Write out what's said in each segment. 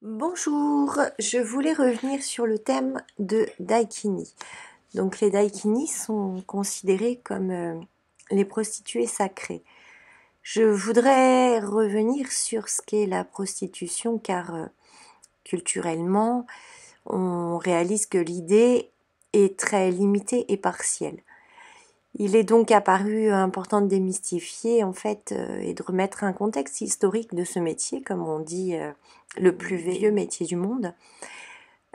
Bonjour, je voulais revenir sur le thème de Daikini. Donc les Daikini sont considérés comme les prostituées sacrées. Je voudrais revenir sur ce qu'est la prostitution car culturellement, on réalise que l'idée est très limitée et partielle. Il est donc apparu important de démystifier en fait et de remettre un contexte historique de ce métier, comme on dit le plus vieux métier du monde.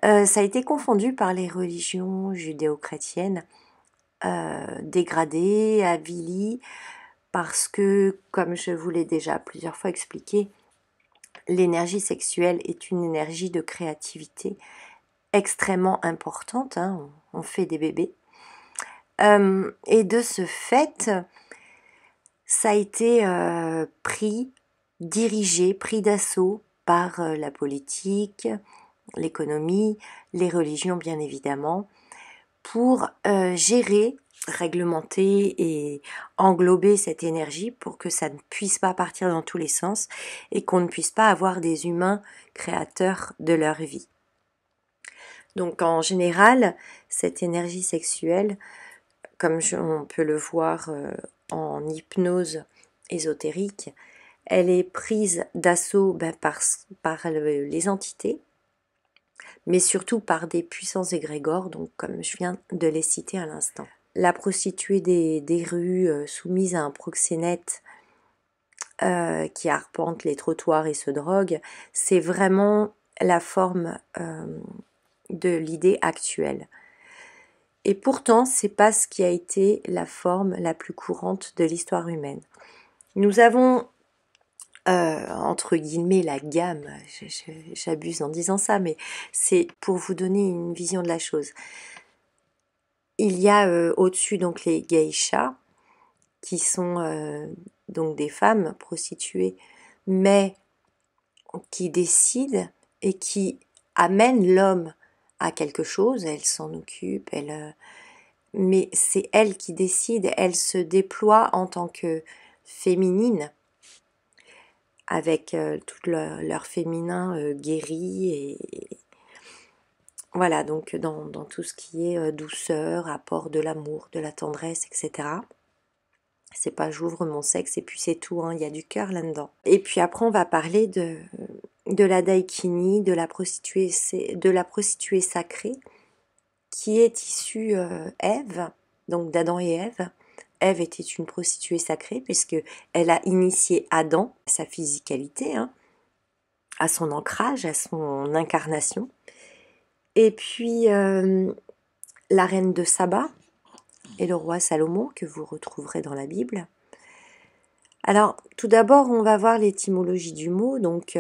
Ça a été confondu par les religions judéo-chrétiennes, dégradées, avilies, parce que, comme je vous l'ai déjà plusieurs fois expliqué, l'énergie sexuelle est une énergie de créativité extrêmement importante, hein, on fait des bébés. Et de ce fait, ça a été pris d'assaut par la politique, l'économie, les religions bien évidemment, pour gérer, réglementer et englober cette énergie pour que ça ne puisse pas partir dans tous les sens et qu'on ne puisse pas avoir des humains créateurs de leur vie. Donc en général, cette énergie sexuelle, comme on peut le voir en hypnose ésotérique, elle est prise d'assaut par les entités, mais surtout par des puissants égrégores, donc comme je viens de les citer à l'instant. La prostituée des rues soumise à un proxénète qui arpente les trottoirs et se drogue, c'est vraiment la forme de l'idée actuelle. Et pourtant, c'est pas ce qui a été la forme la plus courante de l'histoire humaine. Nous avons entre guillemets la gamme, j'abuse en disant ça, mais c'est pour vous donner une vision de la chose. Il y a au-dessus donc les geishas, qui sont donc des femmes prostituées, mais qui décident et qui amènent l'homme à quelque chose, elle s'en occupe, mais c'est elle qui décide, elle se déploie en tant que féminine, avec tout leur féminin guéri et voilà, donc dans tout ce qui est douceur, apport de l'amour, de la tendresse, etc. C'est pas j'ouvre mon sexe et puis c'est tout, hein, il y a du cœur là-dedans. Et puis après on va parler de la daikini, de la prostituée sacrée, qui est issue Ève, donc d'Adam et Ève. Ève était une prostituée sacrée puisque elle a initié Adam à sa physicalité, hein, à son ancrage, à son incarnation. Et puis la reine de Saba et le roi Salomon que vous retrouverez dans la Bible. Alors tout d'abord on va voir l'étymologie du mot, donc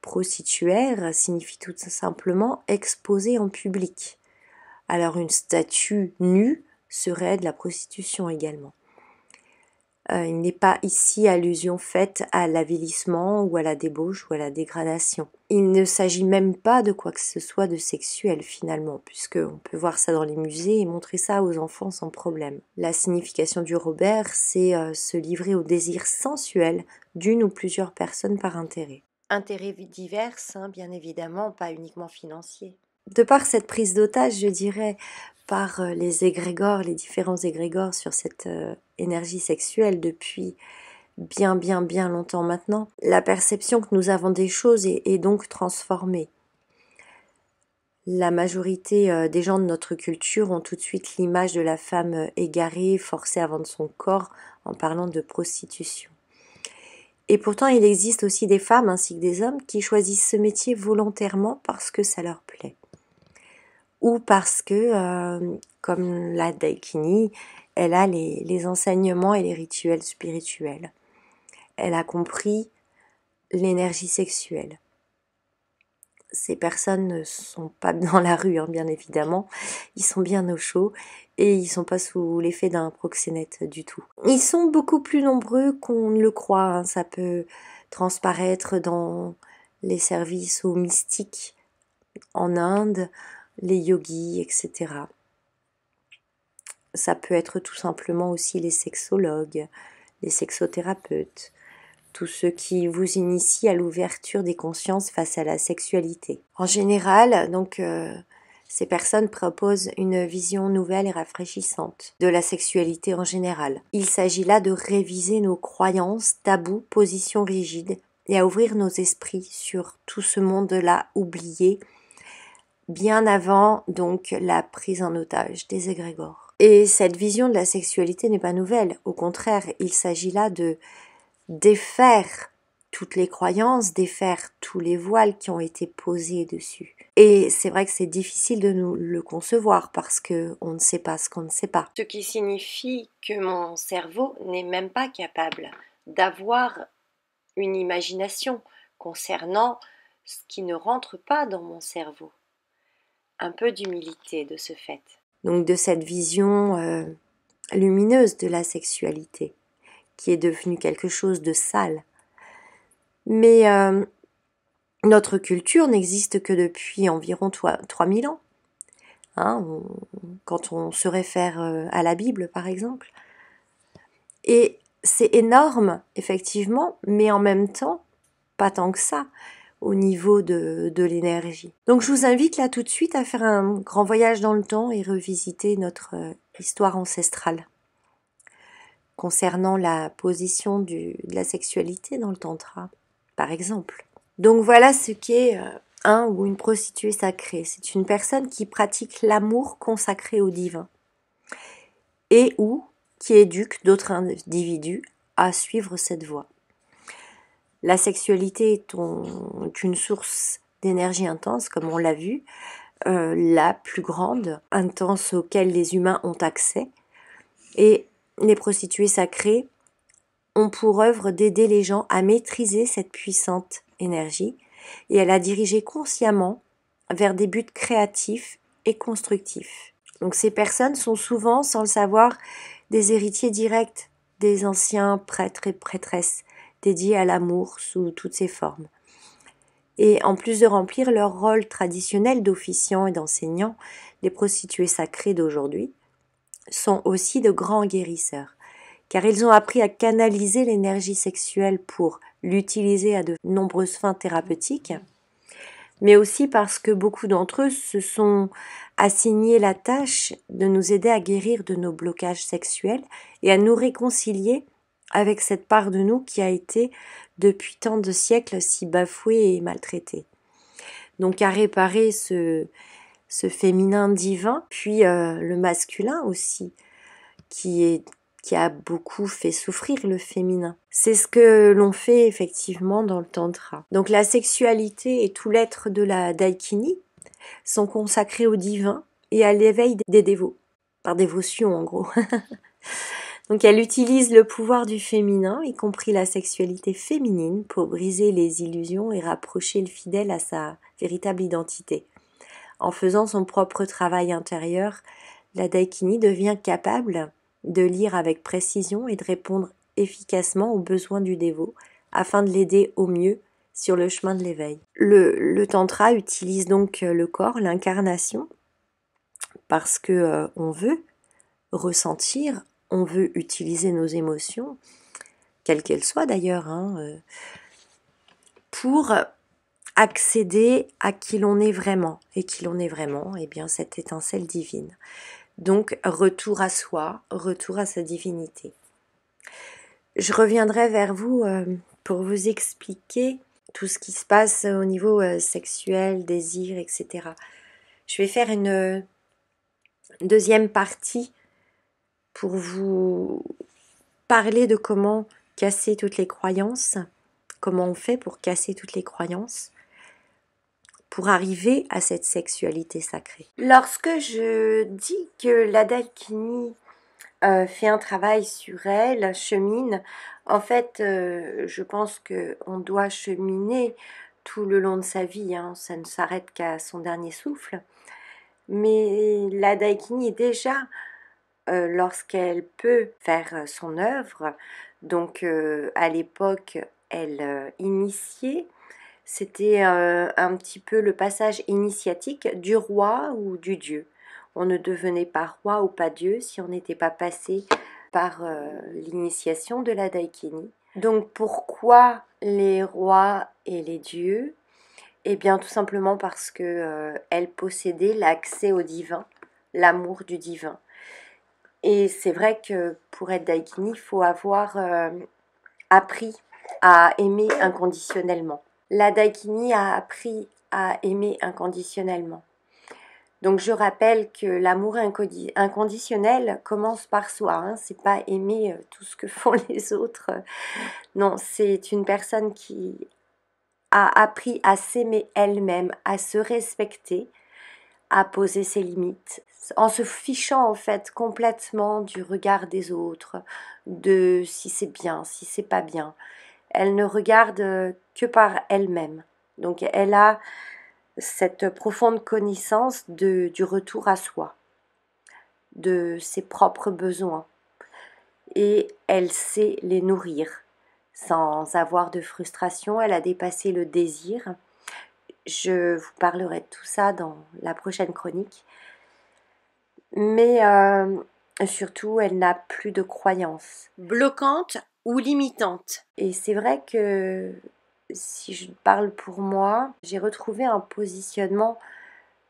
prostituaire signifie tout simplement exposée en public. Alors une statue nue serait de la prostitution également. Il n'est pas ici allusion faite à l'avilissement ou à la débauche ou à la dégradation. Il ne s'agit même pas de quoi que ce soit de sexuel finalement, puisqu'on peut voir ça dans les musées et montrer ça aux enfants sans problème. La signification du Robert, c'est se livrer au désir sensuel d'une ou plusieurs personnes par intérêt. Intérêts divers, hein, bien évidemment, pas uniquement financiers. De par cette prise d'otage, je dirais, par les égrégores, les différents égrégores sur cette énergie sexuelle depuis bien longtemps maintenant, la perception que nous avons des choses est donc transformée. La majorité des gens de notre culture ont tout de suite l'image de la femme égarée, forcée à vendre son corps en parlant de prostitution. Et pourtant, il existe aussi des femmes ainsi que des hommes qui choisissent ce métier volontairement parce que ça leur plaît. Ou parce que, comme la daikini, elle a les enseignements et les rituels spirituels. Elle a compris l'énergie sexuelle. Ces personnes ne sont pas dans la rue, hein, bien évidemment. Ils sont bien au chaud et ils ne sont pas sous l'effet d'un proxénète du tout. Ils sont beaucoup plus nombreux qu'on ne le croit, hein. Ça peut transparaître dans les services aux mystiques en Inde, les yogis, etc. Ça peut être tout simplement aussi les sexologues, les sexothérapeutes, tout ce qui vous initie à l'ouverture des consciences face à la sexualité. En général, donc, ces personnes proposent une vision nouvelle et rafraîchissante de la sexualité en général. Il s'agit là de réviser nos croyances, tabous, positions rigides et à ouvrir nos esprits sur tout ce monde-là oublié bien avant donc la prise en otage des égrégores. Et cette vision de la sexualité n'est pas nouvelle. Au contraire, il s'agit là de défaire toutes les croyances, défaire tous les voiles qui ont été posés dessus. Et c'est vrai que c'est difficile de nous le concevoir parce qu'on ne sait pas ce qu'on ne sait pas. Ce qui signifie que mon cerveau n'est même pas capable d'avoir une imagination concernant ce qui ne rentre pas dans mon cerveau. Un peu d'humilité de ce fait. Donc de cette vision lumineuse de la sexualité qui est devenue quelque chose de sale. Mais notre culture n'existe que depuis environ 3000 ans. Hein, quand on se réfère à la Bible, par exemple. Et c'est énorme, effectivement, mais en même temps, pas tant que ça, au niveau de l'énergie. Donc je vous invite là tout de suite à faire un grand voyage dans le temps et revisiter notre histoire ancestrale concernant la position de la sexualité dans le tantra, par exemple. Donc voilà ce qu'est un ou une prostituée sacrée. C'est une personne qui pratique l'amour consacré au divin et ou qui éduque d'autres individus à suivre cette voie. La sexualité est une source d'énergie intense, comme on l'a vu, la plus grande, intense auquel les humains ont accès. Et les prostituées sacrées ont pour œuvre d'aider les gens à maîtriser cette puissante énergie et à la diriger consciemment vers des buts créatifs et constructifs. Donc ces personnes sont souvent, sans le savoir, des héritiers directs des anciens prêtres et prêtresses dédiés à l'amour sous toutes ses formes. Et en plus de remplir leur rôle traditionnel d'officiants et d'enseignants, les prostituées sacrées d'aujourd'hui sont aussi de grands guérisseurs, car ils ont appris à canaliser l'énergie sexuelle pour l'utiliser à de nombreuses fins thérapeutiques, mais aussi parce que beaucoup d'entre eux se sont assignés la tâche de nous aider à guérir de nos blocages sexuels et à nous réconcilier avec cette part de nous qui a été depuis tant de siècles si bafouée et maltraitée. Donc à réparer ce féminin divin, puis le masculin aussi, qui a beaucoup fait souffrir le féminin. C'est ce que l'on fait effectivement dans le tantra. Donc la sexualité et tout l'être de la daikini sont consacrés au divin et à l'éveil des dévots, par dévotion en gros. Donc elle utilise le pouvoir du féminin, y compris la sexualité féminine, pour briser les illusions et rapprocher le fidèle à sa véritable identité. En faisant son propre travail intérieur, la daikini devient capable de lire avec précision et de répondre efficacement aux besoins du dévot afin de l'aider au mieux sur le chemin de l'éveil. Le tantra utilise donc le corps, l'incarnation, parce que on veut ressentir, on veut utiliser nos émotions, quelles qu'elles soient d'ailleurs, pour accéder à qui l'on est vraiment. Et qui l'on est vraiment, eh bien cette étincelle divine. Donc retour à soi, retour à sa divinité. Je reviendrai vers vous pour vous expliquer tout ce qui se passe au niveau sexuel, désir, etc. Je vais faire une deuxième partie pour vous parler de comment casser toutes les croyances, comment on fait pour casser toutes les croyances, pour arriver à cette sexualité sacrée. Lorsque je dis que la daikini fait un travail sur elle, chemine, en fait, je pense qu'on doit cheminer tout le long de sa vie, ça ne s'arrête qu'à son dernier souffle. Mais la daikini est déjà, lorsqu'elle peut faire son œuvre, donc à l'époque, elle initiait, c'était un petit peu le passage initiatique du roi ou du dieu. On ne devenait pas roi ou pas dieu si on n'était pas passé par l'initiation de la daikini. Donc pourquoi les rois et les dieux? Eh bien tout simplement parce que elle possédait l'accès au divin, l'amour du divin. Et c'est vrai que pour être Daikini, il faut avoir appris à aimer inconditionnellement. La Daikini a appris à aimer inconditionnellement. Donc je rappelle que l'amour inconditionnel commence par soi, hein. C'est pas aimer tout ce que font les autres. Non, c'est une personne qui a appris à s'aimer elle-même, à se respecter, à poser ses limites, en se fichant en fait complètement du regard des autres, de si c'est bien, si c'est pas bien. Elle ne regarde que par elle-même. Donc elle a cette profonde connaissance du retour à soi, de ses propres besoins, et elle sait les nourrir sans avoir de frustration. Elle a dépassé le désir. Je vous parlerai de tout ça dans la prochaine chronique. Mais surtout, elle n'a plus de croyances bloquantes ou limitantes. Et c'est vrai que si je parle pour moi, j'ai retrouvé un positionnement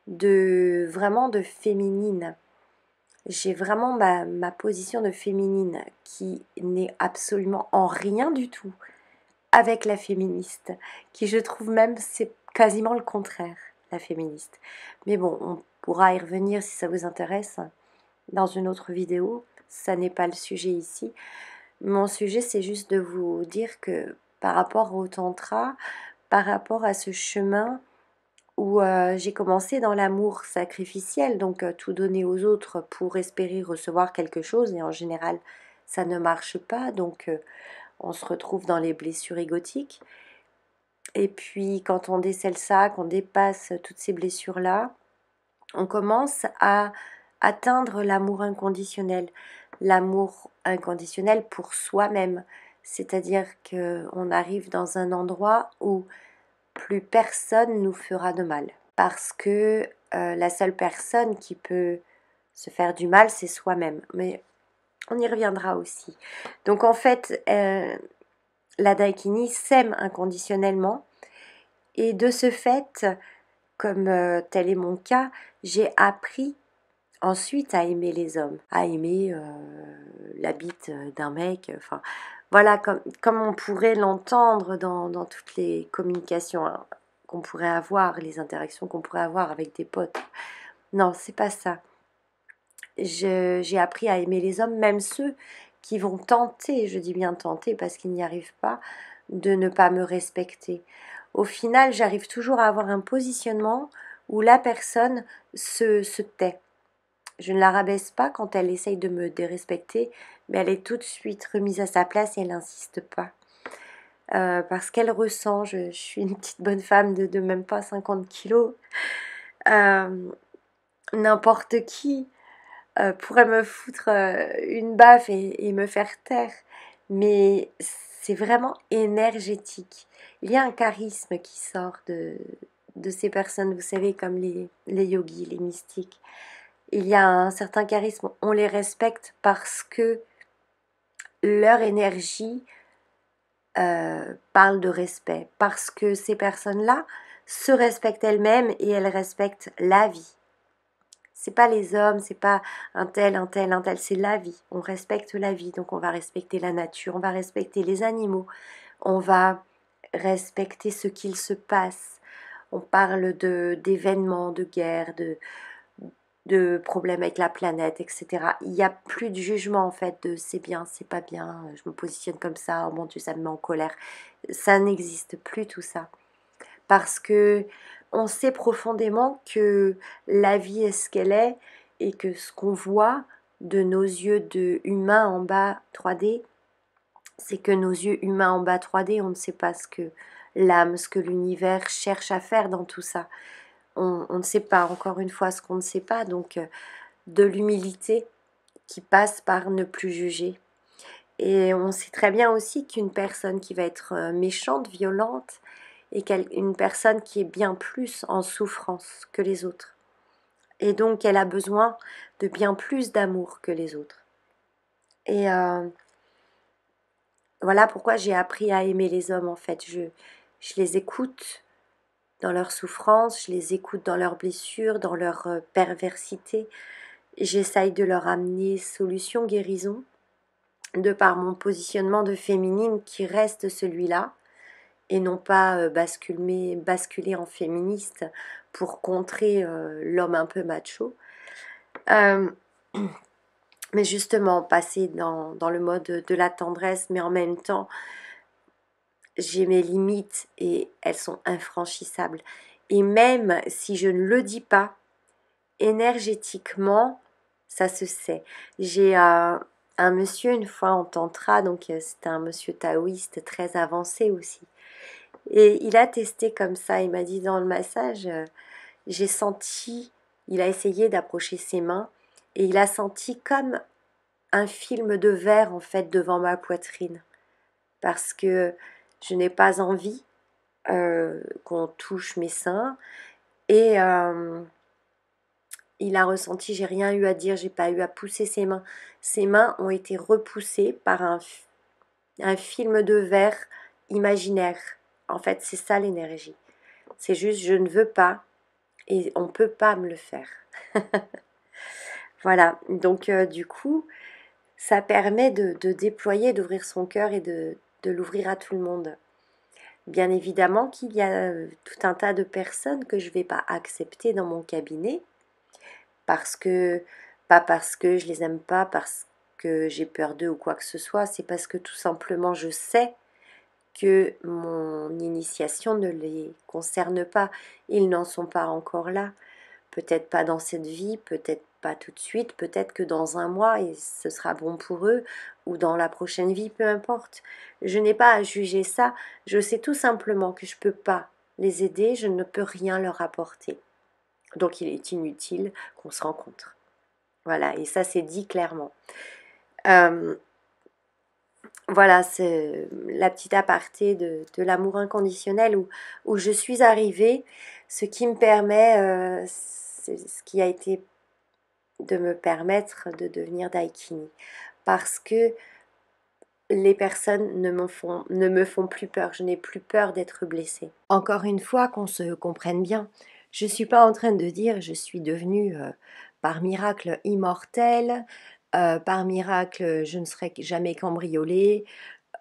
vraiment de féminine. J'ai vraiment ma position de féminine qui n'est absolument en rien du tout avec la féministe, qui je trouve même c'est quasiment le contraire, la féministe. Mais bon, on pourra y revenir si ça vous intéresse dans une autre vidéo, ça n'est pas le sujet ici. Mon sujet, c'est juste de vous dire que par rapport au tantra, par rapport à ce chemin où j'ai commencé dans l'amour sacrificiel, donc tout donner aux autres pour espérer recevoir quelque chose, et en général, ça ne marche pas, donc on se retrouve dans les blessures égotiques. Et puis, quand on décèle ça, qu'on dépasse toutes ces blessures-là, on commence à atteindre l'amour inconditionnel. L'amour inconditionnel pour soi-même. C'est-à-dire qu'on arrive dans un endroit où plus personne nous fera de mal. Parce que la seule personne qui peut se faire du mal, c'est soi-même. Mais on y reviendra aussi. Donc en fait, la Daikini s'aime inconditionnellement. Et de ce fait, comme tel est mon cas, j'ai appris ensuite à aimer les hommes, à aimer la bite d'un mec, enfin voilà, comme on pourrait l'entendre dans toutes les communications hein, qu'on pourrait avoir, les interactions qu'on pourrait avoir avec des potes. Non, c'est pas ça. J'ai appris à aimer les hommes, même ceux qui vont tenter, je dis bien tenter parce qu'ils n'y arrivent pas, de ne pas me respecter. Au final, j'arrive toujours à avoir un positionnement où la personne se tait. Je ne la rabaisse pas quand elle essaye de me dérespecter, mais elle est tout de suite remise à sa place et elle n'insiste pas. Parce qu'elle ressent, je suis une petite bonne femme de même pas 50 kilos, n'importe qui pourrait me foutre une baffe et me faire taire, mais c'est vraiment énergétique. Il y a un charisme qui sort de ces personnes, vous savez, comme les yogis, les mystiques. Il y a un certain charisme, on les respecte parce que leur énergie parle de respect, parce que ces personnes-là se respectent elles-mêmes et elles respectent la vie. C'est pas les hommes, c'est pas un tel, c'est la vie. On respecte la vie, donc on va respecter la nature, on va respecter les animaux, on va respecter ce qu'il se passe. On parle d'événements, de guerres, de problèmes avec la planète, etc. Il n'y a plus de jugement en fait de c'est bien, c'est pas bien, je me positionne comme ça, oh mon Dieu, ça me met en colère. Ça n'existe plus tout ça. Parce que on sait profondément que la vie est ce qu'elle est et que ce qu'on voit de nos yeux de humains en bas 3D, c'est que nos yeux humains en bas 3D, on ne sait pas ce que l'âme, ce que l'univers cherche à faire dans tout ça. On ne sait pas, encore une fois, ce qu'on ne sait pas, donc de l'humilité qui passe par ne plus juger. Et on sait très bien aussi qu'une personne qui va être méchante, violente, est une personne qui est bien plus en souffrance que les autres. Et donc elle a besoin de bien plus d'amour que les autres. Et Voilà pourquoi j'ai appris à aimer les hommes en fait. Je les écoute dans leur souffrance, je les écoute dans leurs blessures, dans leur perversité. J'essaye de leur amener solution, guérison, de par mon positionnement de féminine qui reste celui-là, et non pas basculer en féministe pour contrer l'homme un peu macho. Euh, mais justement, passer dans le mode de la tendresse, mais en même temps, j'ai mes limites et elles sont infranchissables. Et même si je ne le dis pas, énergétiquement, ça se sait. J'ai un monsieur une fois en tantra, donc c'était un monsieur taoïste très avancé aussi. Et il a testé comme ça, il m'a dit dans le massage, j'ai senti, il a essayé d'approcher ses mains et il a senti comme un film de verre en fait devant ma poitrine. Parce que je n'ai pas envie qu'on touche mes seins et il a ressenti, j'ai rien eu à dire, j'ai pas eu à pousser ses mains. Ses mains ont été repoussées par un film de verre imaginaire. En fait, c'est ça l'énergie. C'est juste, je ne veux pas et on ne peut pas me le faire. Voilà, donc du coup, ça permet de déployer, d'ouvrir son cœur et de l'ouvrir à tout le monde. Bien évidemment qu'il y a tout un tas de personnes que je ne vais pas accepter dans mon cabinet, pas parce que je les aime pas, parce que j'ai peur d'eux ou quoi que ce soit, c'est parce que tout simplement je sais que mon initiation ne les concerne pas. Ils n'en sont pas encore là. Peut-être pas dans cette vie, peut-être pas tout de suite, peut-être que dans un mois et ce sera bon pour eux, ou dans la prochaine vie, peu importe. Je n'ai pas à juger ça, je sais tout simplement que je ne peux pas les aider, je ne peux rien leur apporter. Donc il est inutile qu'on se rencontre. Voilà, et ça c'est dit clairement. Voilà, c'est la petite aparté de l'amour inconditionnel où je suis arrivée, ce qui me permet, c'est ce qui a été de me permettre de devenir daikini. Parce que les personnes ne me font plus peur, je n'ai plus peur d'être blessée. Encore une fois, qu'on se comprenne bien, je ne suis pas en train de dire je suis devenue par miracle immortelle, par miracle je ne serai jamais cambriolée,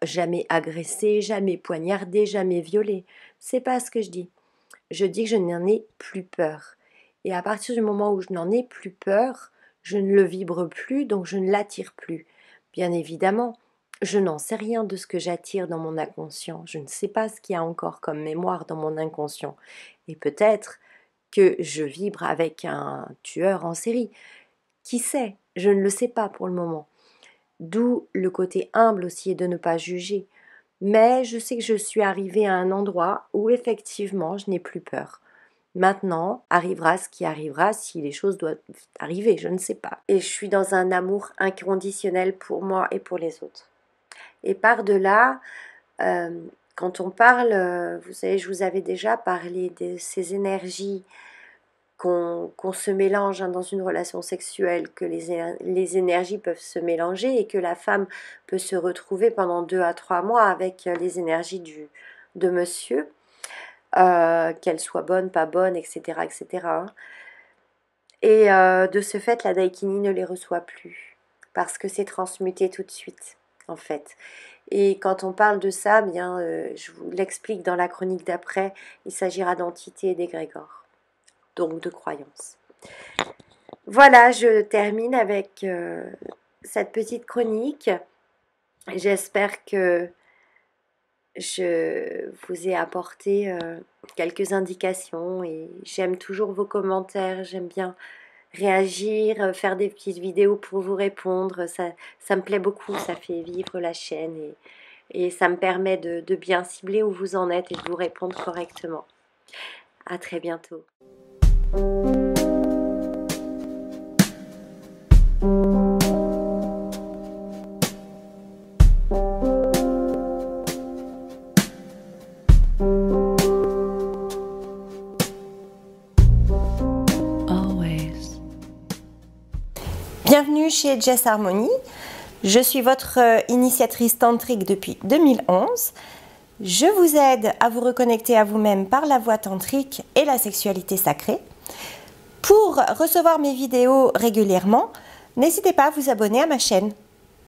jamais agressée, jamais poignardée, jamais violée. C'est pas ce que je dis. Je dis que je n'en ai plus peur. Et à partir du moment où je n'en ai plus peur, je ne le vibre plus, donc je ne l'attire plus. Bien évidemment, je n'en sais rien de ce que j'attire dans mon inconscient. Je ne sais pas ce qu'il y a encore comme mémoire dans mon inconscient. Et peut-être que je vibre avec un tueur en série. Qui sait? Je ne le sais pas pour le moment. D'où le côté humble aussi et de ne pas juger. Mais je sais que je suis arrivée à un endroit où effectivement je n'ai plus peur. Maintenant, arrivera ce qui arrivera, si les choses doivent arriver, je ne sais pas. Et je suis dans un amour inconditionnel pour moi et pour les autres. Et par-delà, quand on parle, vous savez, je vous avais déjà parlé de ces énergies qu'on se mélange dans une relation sexuelle, que les énergies peuvent se mélanger et que la femme peut se retrouver pendant 2 à 3 mois avec les énergies de monsieur, qu'elles soient bonnes, pas bonnes, etc. etc. Et de ce fait, la daikini ne les reçoit plus parce que c'est transmuté tout de suite, en fait. Et quand on parle de ça, bien, je vous l'explique dans la chronique d'après, il s'agira d'entités et d'égrégores, donc de croyances. Voilà, je termine avec cette petite chronique. J'espère que je vous ai apporté quelques indications et j'aime toujours vos commentaires, j'aime bien réagir, faire des petites vidéos pour vous répondre, ça me plaît beaucoup, ça fait vivre la chaîne et ça me permet de bien cibler où vous en êtes et de vous répondre correctement. À très bientôt. Bienvenue chez Jess Harmony. Je suis votre initiatrice tantrique depuis 2011. Je vous aide à vous reconnecter à vous-même par la voie tantrique et la sexualité sacrée. Pour recevoir mes vidéos régulièrement, n'hésitez pas à vous abonner à ma chaîne.